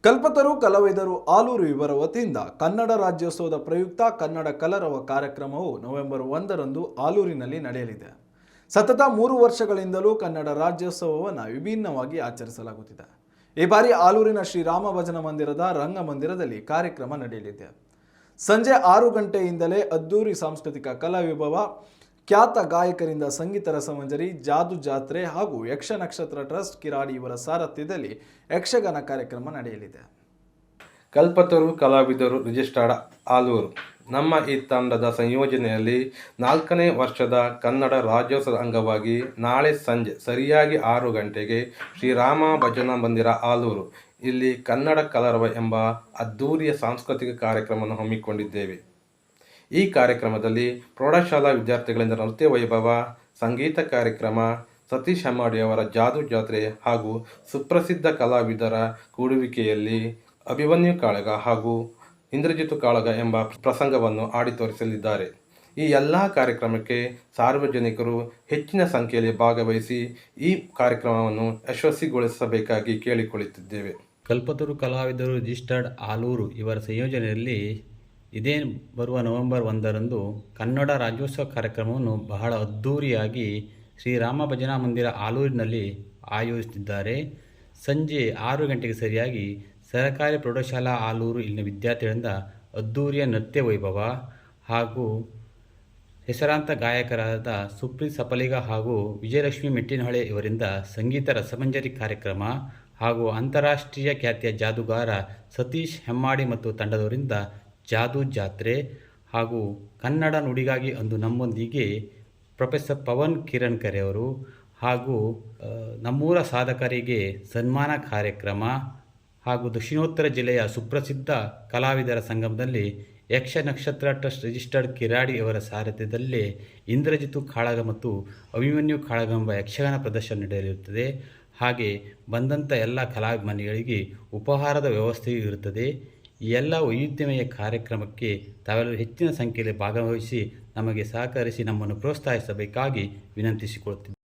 ಕಲ್ಪತರು ಕಲಾವಿದರು ಆಲೂರು ಇವರ ವತಿಯಿಂದ ಕನ್ನಡ ರಾಜ್ಯೋತ್ಸವದ ಪ್ರಯುಕ್ತ ಕನ್ನಡ ಕಲರವ ಕಾರ್ಯಕ್ರಮವು ನವೆಂಬರ್ 1ರಂದು ಆಲೂರಿನಲ್ಲಿ ನಡೆಯಲಿದೆ. ಸತತ 3 ವರ್ಷಗಳಿಂದಲೂ ಕನ್ನಡ ರಾಜ್ಯೋತ್ಸವವನ್ನು ವಿಭಿನ್ನವಾಗಿ ಆಚರಿಸಲಾಗುತ್ತಿದೆ. ಈ ಬಾರಿ ಆಲೂರಿನ ಶ್ರೀರಾಮ ಭಜನ ಮಂದಿರದ ರಂಗಮಂದಿರದಲ್ಲಿ ಕಾರ್ಯಕ್ರಮ ನಡೆಯಲಿದೆ. ಸಂಜೆ 6 ಗಂಟೆಯಿಂದಲೇ ಅದ್ದೂರಿ ಸಾಂಸ್ಕೃತಿಕ ಕಲಾವಿಭವ, ಖ್ಯಾತ ಗಾಯಕರಿಂದ ಸಂಗೀತ ರಸಮಂಜರಿ, ಜಾದು ಜಾತ್ರೆ ಹಾಗೂ ಯಕ್ಷ ನಕ್ಷತ್ರ ಟ್ರಸ್ಟ್ ಕಿರಾಡಿ ಇವರ ಸಾರಥ್ಯದಲ್ಲಿ ಯಕ್ಷಗಾನ ಕಾರ್ಯಕ್ರಮ ನಡೆಯಲಿದೆ. ಕಲ್ಪತರು ಕಲಾವಿದರು ರಿಜಿಸ್ಟರ್ಡ್ ಆಲೂರು ನಮ್ಮ ಈ ತಂಡದ ಸಂಯೋಜನೆಯಲ್ಲಿ 4ನೇ ವರ್ಷದ ಕನ್ನಡ ರಾಜ್ಯೋತ್ಸವದ ಅಂಗವಾಗಿ ನಾಳೆ ಸಂಜೆ ಸರಿಯಾಗಿ 6 ಗಂಟೆಗೆ ಶ್ರೀರಾಮ ಭಜನಾ ಮಂದಿರ ಆಲೂರು ಇಲ್ಲಿ ಕನ್ನಡ ಕಲರವ ಎಂಬ ಅದ್ದೂರಿಯ ಸಾಂಸ್ಕೃತಿಕ ಕಾರ್ಯಕ್ರಮವನ್ನು ಹಮ್ಮಿಕೊಂಡಿದ್ದೇವೆ. ಈ ಕಾರ್ಯಕ್ರಮದಲ್ಲಿ ಪ್ರೌಢಶಾಲಾ ವಿದ್ಯಾರ್ಥಿಗಳಿಂದ ನೃತ್ಯ ವೈಭವ, ಸಂಗೀತ ಕಾರ್ಯಕ್ರಮ, ಸತೀಶ್ ಹೆಮ್ಮಾಡಿಯವರ ಜಾದು ಜಾತ್ರೆ ಹಾಗೂ ಸುಪ್ರಸಿದ್ಧ ಕಲಾವಿದರ ಕೂಡುವಿಕೆಯಲ್ಲಿ ಅಭಿಮನ್ಯು ಕಾಳಗ ಹಾಗೂ ಇಂದ್ರಜಿತು ಕಾಳಗ ಎಂಬ ಪ್ರಸಂಗವನ್ನು ಆಡಿ ತೋರಿಸಲಿದ್ದಾರೆ. ಈ ಎಲ್ಲ ಕಾರ್ಯಕ್ರಮಕ್ಕೆ ಸಾರ್ವಜನಿಕರು ಹೆಚ್ಚಿನ ಸಂಖ್ಯೆಯಲ್ಲಿ ಭಾಗವಹಿಸಿ ಈ ಕಾರ್ಯಕ್ರಮವನ್ನು ಯಶಸ್ವಿಗೊಳಿಸಬೇಕಾಗಿ ಕೇಳಿಕೊಳ್ಳುತ್ತಿದ್ದೇವೆ. ಕಲ್ಪತರು ಕಲಾವಿದರು ರಿಜಿಸ್ಟರ್ಡ್ ಆಲೂರು ಇವರ ಸಂಯೋಜನೆಯಲ್ಲಿ ಇದೇ ಬರುವ ನವೆಂಬರ್ 1ರಂದು ಕನ್ನಡ ರಾಜ್ಯೋತ್ಸವ ಕಾರ್ಯಕ್ರಮವನ್ನು ಬಹಳ ಅದ್ಧೂರಿಯಾಗಿ ಶ್ರೀರಾಮ ಭಜನಾ ಮಂದಿರ ಆಲೂರಿನಲ್ಲಿ ಆಯೋಜಿಸಿದ್ದಾರೆ. ಸಂಜೆ 6 ಗಂಟೆಗೆ ಸರಿಯಾಗಿ ಸರಕಾರಿ ಪ್ರೌಢಶಾಲಾ ಆಲೂರು ಇಲ್ಲಿನ ವಿದ್ಯಾರ್ಥಿಗಳಿಂದ ಅದ್ದೂರಿಯ ನೃತ್ಯ ವೈಭವ ಹಾಗೂ ಹೆಸರಾಂತ ಗಾಯಕರಾದ ಸುಪ್ರೀತ್ ಸಪಲಿಗ ಹಾಗೂ ವಿಜಯಲಕ್ಷ್ಮಿ ಮೆಟ್ಟಿನಹೊಳೆ ಇವರಿಂದ ಸಂಗೀತ ರಸಮಂಜರಿ ಕಾರ್ಯಕ್ರಮ ಹಾಗೂ ಅಂತಾರಾಷ್ಟ್ರೀಯ ಖ್ಯಾತಿಯ ಜಾದೂಗಾರ ಸತೀಶ್ ಹೆಮ್ಮಾಡಿ ಮತ್ತು ತಂಡದವರಿಂದ ಜಾದು ಜಾತ್ರೆ ಹಾಗೂ ಕನ್ನಡ ನುಡಿಗಾಗಿ ಅಂದು ನಮ್ಮೊಂದಿಗೆ ಪ್ರೊಫೆಸರ್ ಪವನ್ ಕಿರಣ್ ಅವರು ಹಾಗೂ ನಮ್ಮೂರ ಸಾಧಕರಿಗೆ ಸನ್ಮಾನ ಕಾರ್ಯಕ್ರಮ ಹಾಗೂ ದಕ್ಷಿಣೋತ್ತರ ಜಿಲ್ಲೆಯ ಸುಪ್ರಸಿದ್ಧ ಕಲಾವಿದರ ಸಂಗಮದಲ್ಲಿ ಯಕ್ಷ ನಕ್ಷತ್ರ ಟ್ರಸ್ಟ್ ರಿಜಿಸ್ಟರ್ಡ್ ಕಿರಾಡಿ ಅವರ ಸಾರಥ್ಯದಲ್ಲಿ ಇಂದ್ರಜಿತು ಕಾಳಗ ಮತ್ತು ಅಭಿಮನ್ಯು ಕಾಳಗ ಎಂಬ ಯಕ್ಷಗಾನ ಪ್ರದರ್ಶನ ನಡೆಯಲಿರುತ್ತದೆ. ಹಾಗೆ ಬಂದಂಥ ಎಲ್ಲ ಕಲಾಭಿಮಾನಿಗಳಿಗೆ ಉಪಹಾರದ ವ್ಯವಸ್ಥೆಯೂ ಇರುತ್ತದೆ. ಈ ಎಲ್ಲ ವೈವಿಧ್ಯಮಯ ಕಾರ್ಯಕ್ರಮಕ್ಕೆ ತಾವೆಲ್ಲರೂ ಹೆಚ್ಚಿನ ಸಂಖ್ಯೆಯಲ್ಲಿ ಭಾಗವಹಿಸಿ ನಮಗೆ ಸಹಕರಿಸಿ ನಮ್ಮನ್ನು ಪ್ರೋತ್ಸಾಹಿಸಬೇಕಾಗಿ ವಿನಂತಿಸಿಕೊಳ್ಳುತ್ತಿದ್ದೇವೆ.